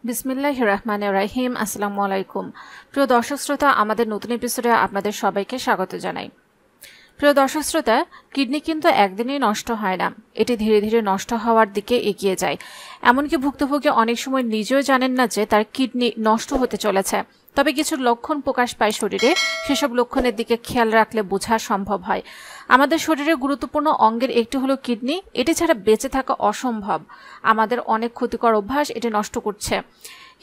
বিসমিল্লাহির রহমানির রহিম। আসসালামু আলাইকুম। প্রিয় দর্শক শ্রোতা, আমাদের নতুন এপিসোডে আপনাদের সবাইকে স্বাগত জানাই। প্রিয় দর্শক শ্রোতা, কিডনি কিন্তু একদিনেই নষ্ট হয় না, এটি ধীরে ধীরে নষ্ট হওয়ার দিকে এগিয়ে যায়। এমনকি ভুক্তভোগী অনেক সময় নিজেও জানেন না যে তার কিডনি নষ্ট হতে চলেছে। তবে কিছু লক্ষণ প্রকাশ পায় শরীরে, সেসব লক্ষণের দিকে খেয়াল রাখলে বোঝা সম্ভব হয়। আমাদের শরীরের গুরুত্বপূর্ণ অঙ্গের একটি হলো কিডনি। এটি ছাড়া বেঁচে থাকা অসম্ভব। আমাদের অনেক ক্ষতিকর অভ্যাস এটি নষ্ট করছে।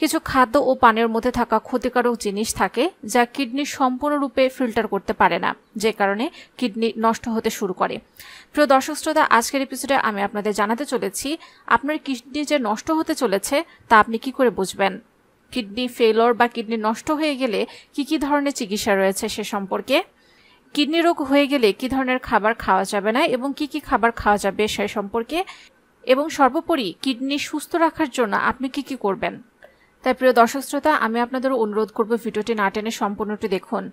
কিছু খাদ্য ও পানীয়ের মধ্যে থাকা ক্ষতিকারক জিনিস থাকে যা কিডনি সম্পূর্ণরূপে ফিল্টার করতে পারে না, যে কারণে কিডনি নষ্ট হতে শুরু করে। প্রিয় দর্শক শ্রোতা, আজকের এপিসোডে আমি আপনাদের জানাতে চলেছি আপনার কিডনি যে নষ্ট হতে চলেছে তা আপনি কি করে বুঝবেন। কিডনি ফেলর বা কিডনি নষ্ট হয়ে গেলে কি ধরনের চিকিৎসা রয়েছে সে সম্পর্কে, কিডনি রোগ হয়ে গেলে কি ধরনের খাবার খাওয়া যাবে না এবং কি খাবার খাওয়া যাবে সে সম্পর্কে, এবং সর্বোপরি কিডনি সুস্থ রাখার জন্য আপনি কি করবেন। তাই প্রিয় দর্শক শ্রোতা, আমি আপনাদের অনুরোধ করব ভিডিওটি না টেনে সম্পূর্ণটি দেখুন।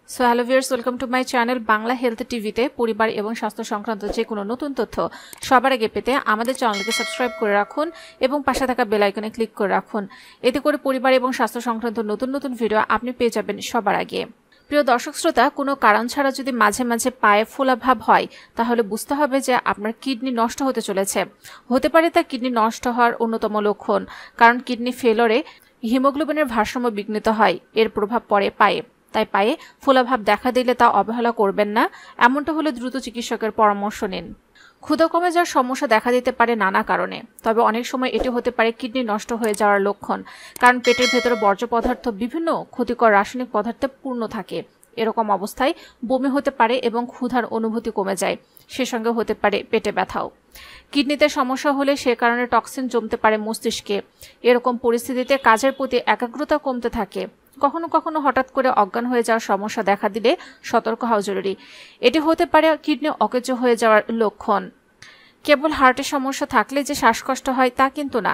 So hello viewers, welcome to my channel Bangla health টিভিতে। পরিবার এবং স্বাস্থ্য সংক্রান্ত যে কোনো নতুন তথ্য সবার আগে পেতে আমাদের চ্যানেলকে সাবস্ক্রাইব করে রাখুন এবং পাশে থাকা বেল আইকনে ক্লিক করে রাখুন। এতে করে পরিবার এবং স্বাস্থ্য সংক্রান্ত নতুন ভিডিও আপনি পেয়ে যাবেন সবার আগে। প্রিয় দর্শক শ্রোতা, কোনো কারণ ছাড়া যদি মাঝে মাঝে পায়ে ফোলাভাব হয় তাহলে বুঝতে হবে যে আপনার কিডনি নষ্ট হতে চলেছে। হতে পারে তা কিডনি নষ্ট হওয়ার অন্যতম লক্ষণ, কারণ কিডনি ফেলরে হিমোগ্লোবিনের ভারসাম্য বিঘ্নিত হয়, এর প্রভাব পড়ে পায়ে। তাই পায়ে ফোলাভাব দেখা দিলে তা অবহেলা করবেন না। এমনটা হলে দ্রুত চিকিৎসকের পরামর্শ নিন। ক্ষুধা কমে যাওয়ার সমস্যা দেখা দিতে পারে নানা কারণে, তবে অনেক সময় এটি হতে পারে কিডনি নষ্ট হয়ে যাওয়ার লক্ষণ, কারণ পেটের ভেতরে বর্জ্য পদার্থ বিভিন্ন ক্ষতিকর রাসায়নিক পদার্থে পূর্ণ থাকে। এরকম অবস্থায় বমি হতে পারে এবং ক্ষুধার অনুভূতি কমে যায়। সে সঙ্গে হতে পারে পেটে ব্যথাও। কিডনিতে সমস্যা হলে সে কারণে টক্সিন জমতে পারে মস্তিষ্কে। এরকম পরিস্থিতিতে কাজের প্রতি একাগ্রতা কমতে থাকে। কখনো কখনো হঠাৎ করে অজ্ঞান হয়ে যাওয়ার সমস্যা দেখা দিলে সতর্ক হওয়া জরুরি। এটি হতে পারে কিডনি অকেজো হয়ে যাওয়ার লক্ষণ। কেবল হার্টের সমস্যা থাকলে যে শ্বাসকষ্ট হয় তা কিন্তু না।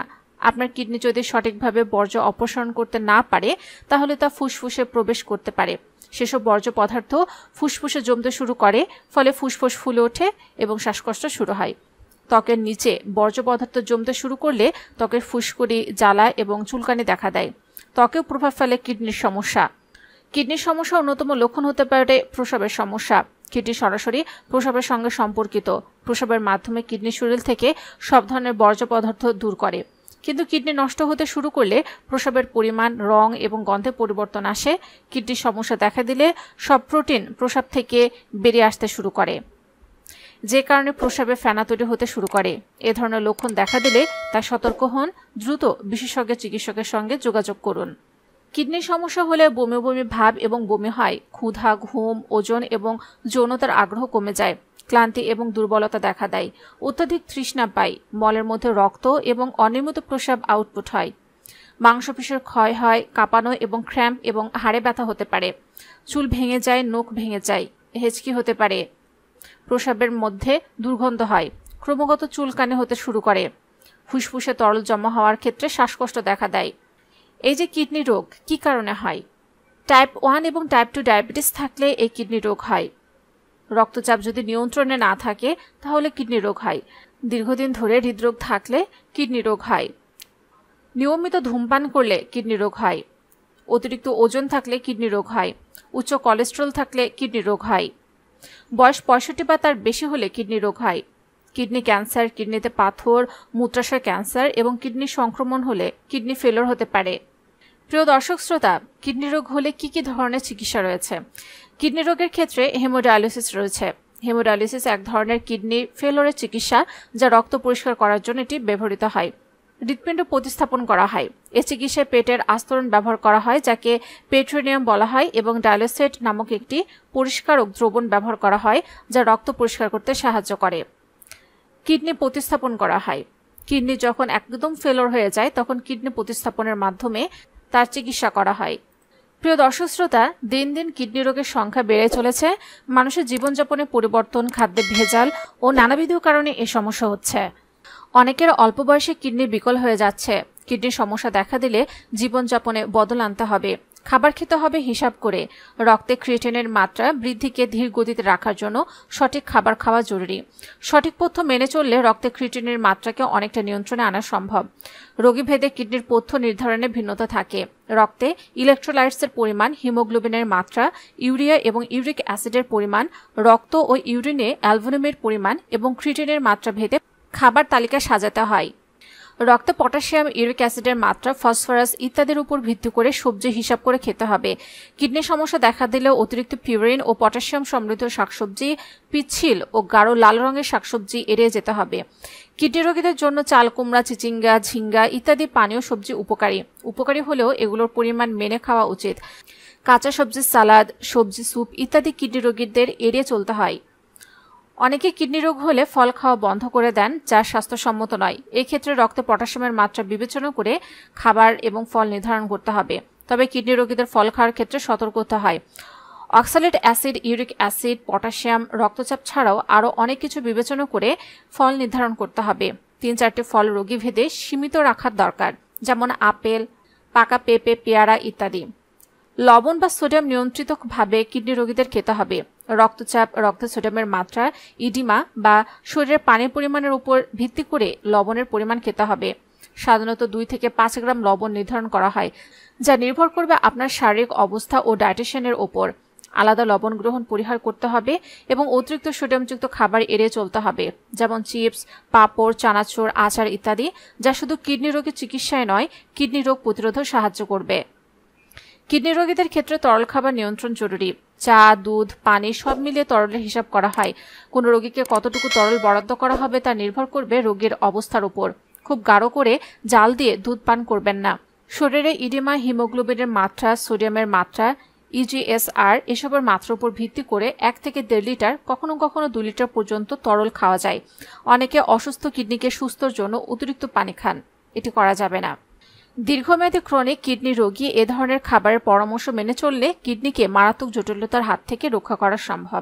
আপনার কিডনি যদি সঠিকভাবে বর্জ্য অপসারণ করতে না পারে তাহলে তা ফুসফুসে প্রবেশ করতে পারে। সেসব বর্জ্য পদার্থ ফুসফুসে জমতে শুরু করে, ফলে ফুসফুস ফুলে ওঠে এবং শ্বাসকষ্ট শুরু হয়। ত্বকের নিচে বর্জ্য পদার্থ জমতে শুরু করলে ত্বকের ফুসকুড়ি, জ্বালা এবং চুলকানি দেখা দেয়। ত্বকেও প্রভাব ফেলে কিডনির সমস্যা। কিডনির সমস্যা অন্যতম লক্ষণ হতে পারে প্রস্রাবের সমস্যা। কিডনি সরাসরি প্রস্রাবের সঙ্গে সম্পর্কিত। প্রস্রাবের মাধ্যমে কিডনি শরীর থেকে সব ধরনের বর্জ্য পদার্থ দূর করে। কিন্তু কিডনি নষ্ট হতে শুরু করলে প্রস্রাবের পরিমাণ, রং এবং গন্ধে পরিবর্তন আসে। কিডনির সমস্যা দেখা দিলে সব প্রোটিন প্রস্রাব থেকে বেরিয়ে আসতে শুরু করে, যে কারণে প্রস্রাবে ফেনা তৈরি হতে শুরু করে। এ ধরনের লক্ষণ দেখা দিলে তা সতর্ক হন, দ্রুত বিশেষজ্ঞ চিকিৎসকের সঙ্গে যোগাযোগ করুন। কিডনির সমস্যা হলে বমি ভাব এবং বমি হয়। ক্ষুধা, ঘুম, ওজন এবং যৌনতার আগ্রহ কমে যায়। ক্লান্তি এবং দুর্বলতা দেখা দেয়। অত্যধিক তৃষ্ণা পায়। মলের মধ্যে রক্ত এবং অনিয়মিত প্রস্রাব আউটপুট হয়। মাংসপেশির ক্ষয় হয়। কাঁপানো এবং ক্র্যাম্প এবং হাড়ে ব্যথা হতে পারে। চুল ভেঙে যায়, নখ ভেঙে যায়। হেঁচকি হতে পারে। প্রস্রাবের মধ্যে দুর্গন্ধ হয়। ক্রমাগত চুলকানি হতে শুরু করে। ফুসফুসে তরল জমা হওয়ার ক্ষেত্রে শ্বাসকষ্ট দেখা দেয়। এই যে কিডনি রোগ কি কারণে হয়? টাইপ 1 এবং টাইপ 2 ডায়াবেটিস থাকলে এই কিডনি রোগ হয়। রক্তচাপ যদি নিয়ন্ত্রণে না থাকে তাহলে কিডনি রোগ হয়। দীর্ঘদিন ধরে হৃদরোগ থাকলে কিডনি রোগ হয়। নিয়মিত ধূমপান করলে কিডনি রোগ হয়। অতিরিক্ত ওজন থাকলে কিডনি রোগ হয়। উচ্চ কোলেস্টেরল থাকলে কিডনি রোগ হয়। বয়স 65 বা তার বেশি হলে কিডনি রোগ হয়। কিডনি ক্যান্সার, কিডনিতে পাথর, মূত্রাশয় ক্যান্সার এবং কিডনি সংক্রমণ হলে কিডনি ফেলর হতে পারে। প্রিয় দর্শক শ্রোতা, কিডনি রোগ হলে কি ধরনের চিকিৎসা রয়েছে? কিডনি রোগের ক্ষেত্রে হেমোডায়ালিসিস রয়েছে। হেমোডায়ালিসিস এক ধরনের কিডনি ফেলরের চিকিৎসা, যা রক্ত পরিষ্কার করার জন্য এটি ব্যবহৃত হয়। হৃৎপিণ্ড প্রতিস্থাপন করা হয়। এ চিকিৎসায় পেটের আস্তরণ ব্যবহার করা হয়, যাকে পেট্রোনিয়াম বলা হয়, এবং ডায়ালিসেট নামক একটি পরিষ্কারক দ্রবণ ব্যবহার করা হয় যা রক্ত পরিষ্কার করতে সাহায্য করে। কিডনি প্রতিস্থাপন করা হয়। কিডনি যখন একদম ফেলর হয়ে যায় তখন কিডনি প্রতিস্থাপনের মাধ্যমে তার চিকিৎসা করা হয়। প্রিয় দর্শক শ্রোতা, দিন দিন কিডনি রোগের সংখ্যা বেড়ে চলেছে। মানুষের জীবনযাপনে পরিবর্তন, খাদ্যে ভেজাল ও নানাবিধ কারণে এ সমস্যা হচ্ছে। অনেকের অল্প বয়সে কিডনি বিকল হয়ে যাচ্ছে। কিডনির সমস্যা দেখা দিলে জীবনযাপনে বদল আনতে হবে। খাবার খেতে হবে হিসাব করে। রক্তে ক্রিয়েটিনের মাত্রা বৃদ্ধিকে ধীর গতিতে রাখার জন্য সঠিক খাবার খাওয়া জরুরি। সঠিক পথ্য মেনে চললে রক্তে ক্রিয়েটিনের মাত্রাকে অনেকটা নিয়ন্ত্রণে আনা সম্ভব। রোগীভেদে কিডনির পথ্য নির্ধারণে ভিন্নতা থাকে। রক্তে ইলেকট্রোলাইটসের পরিমাণ, হিমোগ্লোবিনের মাত্রা, ইউরিয়া এবং ইউরিক অ্যাসিডের পরিমাণ, রক্ত ও ইউরিনে অ্যালবুমিনের পরিমাণ এবং ক্রিয়েটিনের মাত্রা ভেদে খাবার তালিকা সাজাতে হয়। রক্তে পটাশিয়াম, ইউরিক অ্যাসিডের মাত্রা, ফসফরাস ইত্যাদির উপর ভিত্তি করে সবজি হিসাব করে খেতে হবে। কিডনির সমস্যা দেখা দিলে অতিরিক্ত পিউরিন ও পটাশিয়াম সমৃদ্ধ শাকসবজি, পিচ্ছিল ও গাঢ় লাল রঙের শাকসবজি এড়িয়ে যেতে হবে। কিডনি রোগীদের জন্য চাল কুমড়া, চিচিঙ্গা, ঝিঙ্গা ইত্যাদি পানীয় সবজি উপকারী হলেও এগুলোর পরিমাণ মেনে খাওয়া উচিত। কাঁচা সবজির সালাদ, সবজি স্যুপ ইত্যাদি কিডনি রোগীদের এড়িয়ে চলতে হয়। অনেকে কিডনি রোগ হলে ফল খাওয়া বন্ধ করে দেন, যা স্বাস্থ্যসম্মত নয়। এই ক্ষেত্রে রক্তে পটাশিয়ামের মাত্রা বিবেচনা করে খাবার এবং ফল নির্ধারণ করতে হবে। তবে কিডনি রোগীদের ফল খাওয়ার ক্ষেত্রে সতর্ক হতে হয়। Oxalate acid, uric acid, potassium, রক্তচাপ ছাড়াও আরও অনেক কিছু বিবেচনা করে ফল নির্ধারণ করতে হবে। 3-4টি ফল রোগী ভেদে সীমিত রাখার দরকার, যেমন আপেল, পাকা পেঁপে, পেয়ারা ইত্যাদি। লবণ বা সোডিয়াম নিয়ন্ত্রিতভাবে কিডনি রোগীদের খেতে হবে। রক্তচাপ, রক্তে সোডিয়ামের মাত্রা, ইডিমা বা শরীরের পানির পরিমাণের উপর ভিত্তি করে লবণের পরিমাণ খেতে হবে। সাধারণত 2 থেকে 5 গ্রাম লবণ নির্ধারণ করা হয়, যা নির্ভর করবে আপনার শারীরিক অবস্থা ও ডায়েটিশিয়ানের ওপর। আলাদা লবণ গ্রহণ পরিহার করতে হবে এবং অতিরিক্ত সোডিয়ামযুক্ত খাবার এড়িয়ে চলতে হবে, যেমন চিপস, পাঁপড়, চানাচুর, আচার ইত্যাদি, যা শুধু কিডনি রোগের চিকিৎসায় নয়, কিডনি রোগ প্রতিরোধে সাহায্য করবে। কিডনি রোগীদের ক্ষেত্রে তরল খাবার নিয়ন্ত্রণ জরুরি। চা, দুধ, পানি সব মিলিয়ে তরলের হিসাব করা হয়। কোনো রোগীকে কতটুকু তরল বরাদ্দ করা হবে তা নির্ভর করবে রোগীর অবস্থার উপর। খুব গাঢ় করে জাল দিয়ে দুধ পান করবেন না। শরীরে ইডিমা, হিমোগ্লোবিনের মাত্রা, সোডিয়ামের মাত্রা, ইজিএসআর এসবের মাত্রার উপর ভিত্তি করে 1 থেকে 1.5 লিটার, কখনো কখনো 2 লিটার পর্যন্ত তরল খাওয়া যায়। অনেকে অসুস্থ কিডনিকে সুস্থর জন্য অতিরিক্ত পানি খান, এটি করা যাবে না। দীর্ঘমেয়াদী ক্রনিক কিডনি রোগী এ ধরনের খাবারের পরামর্শ মেনে চললে কিডনিকে মারাত্মক জটিলতার হাত থেকে রক্ষা করা সম্ভব।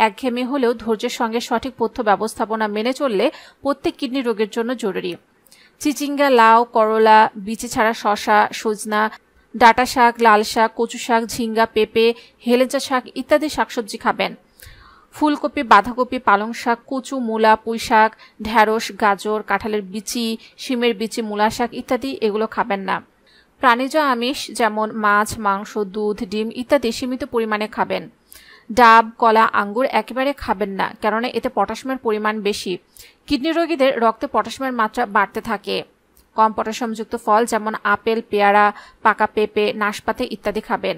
একঘেয়েমি হলেও ধৈর্যের সঙ্গে সঠিক পথ্য ব্যবস্থাপনা মেনে চললে প্রত্যেক কিডনি রোগের জন্য জরুরি। চিচিঙ্গা, লাউ, করলা, বিচি ছাড়া শসা, সজনা, ডাঁটা শাক, লাল শাক, কচু শাক, ঝিঙ্গা, পেঁপে, হেলেঞ্চা শাক ইত্যাদি শাকসবজি খাবেন। ফুলকপি, বাঁধাকপি, পালং শাক, কচু, মূলা, পুঁই শাক, ঢ্যাঁড়স, গাজর, কাঁঠালের বিচি, শিমের বিচি, মূলা শাক ইত্যাদি এগুলো খাবেন না। প্রাণীজ আমিষ যেমন মাছ, মাংস, দুধ, ডিম ইত্যাদি সীমিত পরিমাণে খাবেন। ডাব, কলা, আঙ্গুর একেবারে খাবেন না, কেননা এতে পটাশিয়ামের পরিমাণ বেশি। কিডনি রোগীদের রক্তে পটাশিয়ামের মাত্রা বাড়তে থাকে। কম পটাশিয়ামযুক্ত ফল যেমন আপেল, পেয়ারা, পাকা পেঁপে, নাশপাতি ইত্যাদি খাবেন।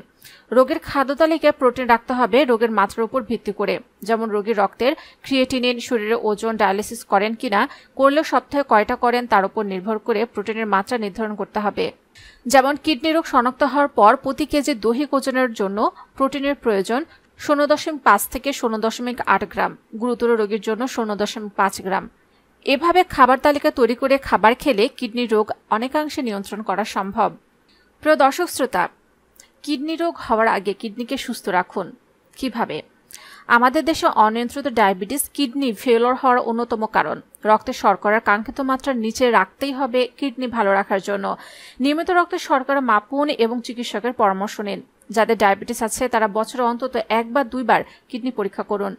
রোগীর খাদ্য তালিকায় প্রোটিন রাখতে হবে রোগের মাত্রার উপর ভিত্তি করে, যেমন রোগীর রক্তের ক্রিয়েটিনিন, শরীরে ওজন, ডায়ালিসিস করেন কিনা, করলেও সপ্তাহে কয়টা করেন তার উপর নির্ভর করে প্রোটিনের মাত্রা নির্ধারণ করতে হবে। যেমন কিডনি রোগ শনাক্ত হওয়ার পর প্রতি কেজি দৈহিক ওজনের জন্য প্রোটিনের প্রয়োজন 0.5 থেকে 0.8 গ্রাম, গুরুতর রোগীর জন্য 0.5 গ্রাম। এভাবে খাবার তালিকা তৈরি করে খাবার খেলে কিডনি রোগ অনেকাংশে নিয়ন্ত্রণ করা সম্ভব। প্রিয় দর্শক শ্রোতা, কিডনি রোগ হওয়ার আগে কিডনিকে সুস্থ রাখুন। কিভাবে? আমাদের দেশে অনিয়ন্ত্রিত ডায়াবেটিস কিডনি ফেলিওর হওয়ার অন্যতম কারণ। রক্তে শর্করার কাঙ্ক্ষিত মাত্রার নিচে রাখতেই হবে কিডনি ভালো রাখার জন্য। নিয়মিত রক্তে শর্করা মাপুন এবং চিকিৎসকের পরামর্শ নিন। যাদের ডায়াবেটিস আছে তারা বছরে অন্তত 1 বা 2 বার কিডনি পরীক্ষা করুন।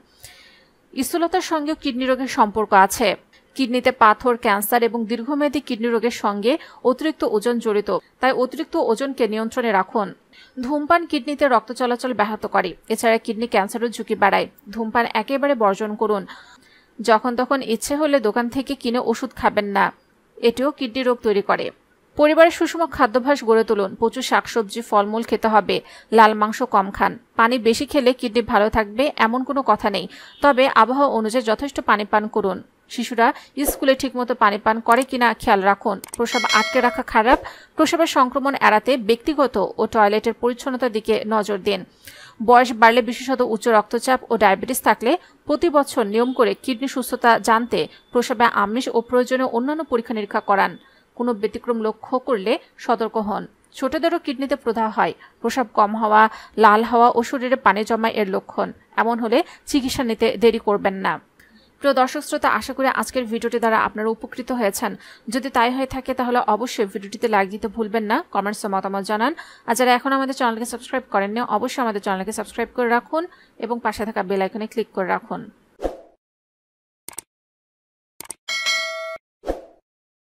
স্থূলতার সঙ্গে কিডনি রোগের সম্পর্ক আছে। কিডনিতে পাথর, ক্যান্সার এবং দীর্ঘমেয়াদী কিডনি রোগের সঙ্গে অতিরিক্ত ওজন জড়িত, তাই অতিরিক্ত ওজনকে নিয়ন্ত্রণে রাখুন। ধূমপান কিডনিতে রক্ত চলাচল ব্যাহত করে, এছাড়া কিডনি ক্যান্সারের ঝুঁকি বাড়ায়। ধূমপান একেবারে বর্জন করুন। যখন তখন ইচ্ছে হলে দোকান থেকে কিনে ওষুধ খাবেন না, এটিও কিডনি রোগ তৈরি করে। পরিবারের সুষম খাদ্যাভ্যাস গড়ে তুলুন। প্রচুর শাকসবজি, ফলমূল খেতে হবে। লাল মাংস কম খান। পানি বেশি খেলে কিডনি ভালো থাকবে এমন কোনো কথা নেই, তবে আবহাওয়া অনুযায়ী যথেষ্ট পানি পান করুন। শিশুরা স্কুলে ঠিকমতো পানি পান করে কিনা খেয়াল রাখুন। প্রস্রাব আটকে রাখা খারাপ। প্রস্রাবের সংক্রমণ এড়াতে ব্যক্তিগত ও টয়লেটের পরিচ্ছন্নতার দিকে নজর দিন। বয়স বাড়লে, বিশেষত উচ্চ রক্তচাপ ও ডায়াবেটিস থাকলে প্রতি বছর নিয়ম করে কিডনি সুস্থতা জানতে প্রস্রাবে আমিষ ও প্রয়োজনীয় অন্যান্য পরীক্ষা নিরীক্ষা করান। কোনো ব্যতিক্রম লক্ষ্য করলে সতর্ক হন। ছোটদেরও কিডনিতে প্রদাহ হয়। প্রস্রাব কম হওয়া, লাল হওয়া ও শরীরে পানি জমা এর লক্ষণ। এমন হলে চিকিৎসা নিতে দেরি করবেন না। প্রিয় দর্শক শ্রোতা, আশা করি আজকের ভিডিওটি দ্বারা আপনারা উপকৃত হয়েছেন। যদি তাই হয়ে থাকে তাহলে অবশ্যই ভিডিওটিতে লাইক দিতে ভুলবেন না, কমেন্টসে মতামত জানান। আর যারা এখন আমাদের চ্যানেলকে সাবস্ক্রাইব করেননি অবশ্যই আমাদের চ্যানেলকে সাবস্ক্রাইব করে রাখুন এবং পাশে থাকা বেল আইকনে ক্লিক করে রাখুন।